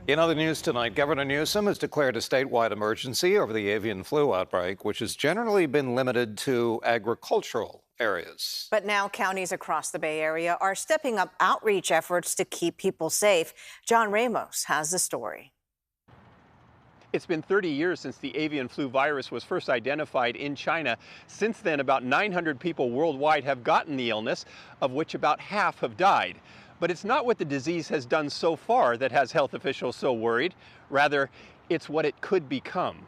In other news tonight, Governor Newsom has declared a statewide emergency over the avian flu outbreak, which has generally been limited to agricultural areas. But now counties across the Bay Area are stepping up outreach efforts to keep people safe. John Ramos has the story. It's been 30 years since the avian flu virus was first identified in China. Since then, about 900 people worldwide have gotten the illness, of which about half have died. But it's not what the disease has done so far that has health officials so worried. Rather, it's what it could become.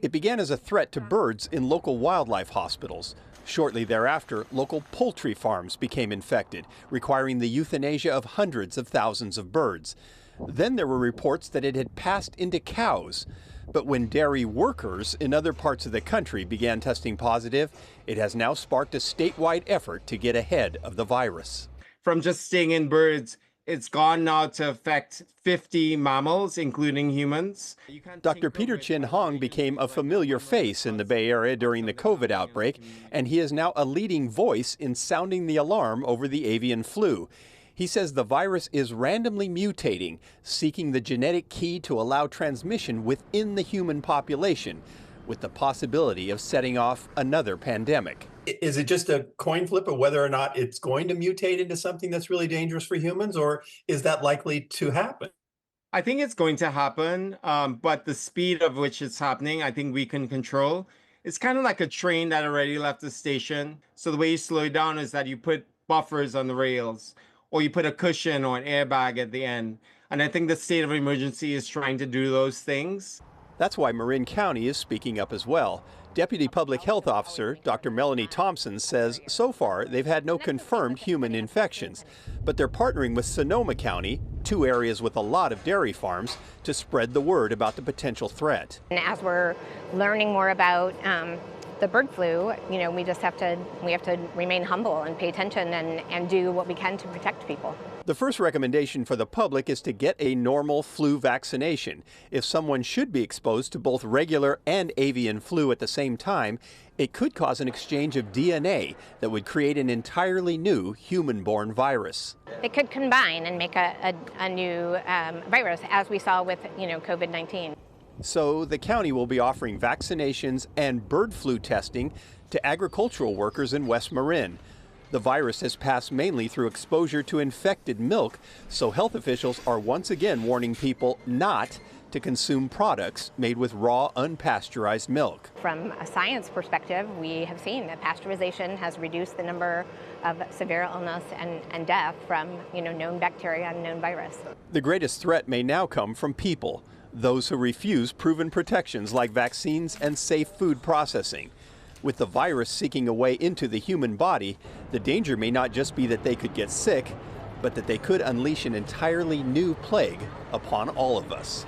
It began as a threat to birds in local wildlife hospitals. Shortly thereafter, local poultry farms became infected, requiring the euthanasia of hundreds of thousands of birds. Then there were reports that it had passed into cows. But when dairy workers in other parts of the country began testing positive, it has now sparked a statewide effort to get ahead of the virus. From just stinging birds, it's gone now to affect 50 mammals, including humans. Dr. Peter Chin Hong became a familiar face in the Bay Area during the COVID outbreak, and he is now a leading voice in sounding the alarm over the avian flu. He says the virus is randomly mutating, seeking the genetic key to allow transmission within the human population, with the possibility of setting off another pandemic. Is it just a coin flip of whether or not it's going to mutate into something that's really dangerous for humans, or is that likely to happen? I think it's going to happen, but the speed of which it's happening, I think we can control. It's kind of like a train that already left the station. So the way you slow it down is that you put buffers on the rails, or you put a cushion or an airbag at the end. And I think the state of emergency is trying to do those things. That's why Marin County is speaking up as well. Deputy Public Health Officer Dr. Melanie Thompson says so far they've had no confirmed human infections, but they're partnering with Sonoma County, two areas with a lot of dairy farms, to spread the word about the potential threat. And as we're learning more about the bird flu, we have to remain humble and pay attention and do what we can to protect people. The first recommendation for the public is to get a normal flu vaccination. If someone should be exposed to both regular and avian flu at the same time, it could cause an exchange of DNA that would create an entirely new human-borne virus. It could combine and make a new virus, as we saw with COVID-19. So the county will be offering vaccinations and bird flu testing to agricultural workers in West Marin. The virus has passed mainly through exposure to infected milk, so health officials are once again warning people not to consume products made with raw, unpasteurized milk. From a science perspective, we have seen that pasteurization has reduced the number of severe illness and death from known bacteria and known virus. The greatest threat may now come from people, those who refuse proven protections like vaccines and safe food processing. With the virus seeking a way into the human body, the danger may not just be that they could get sick, but that they could unleash an entirely new plague upon all of us.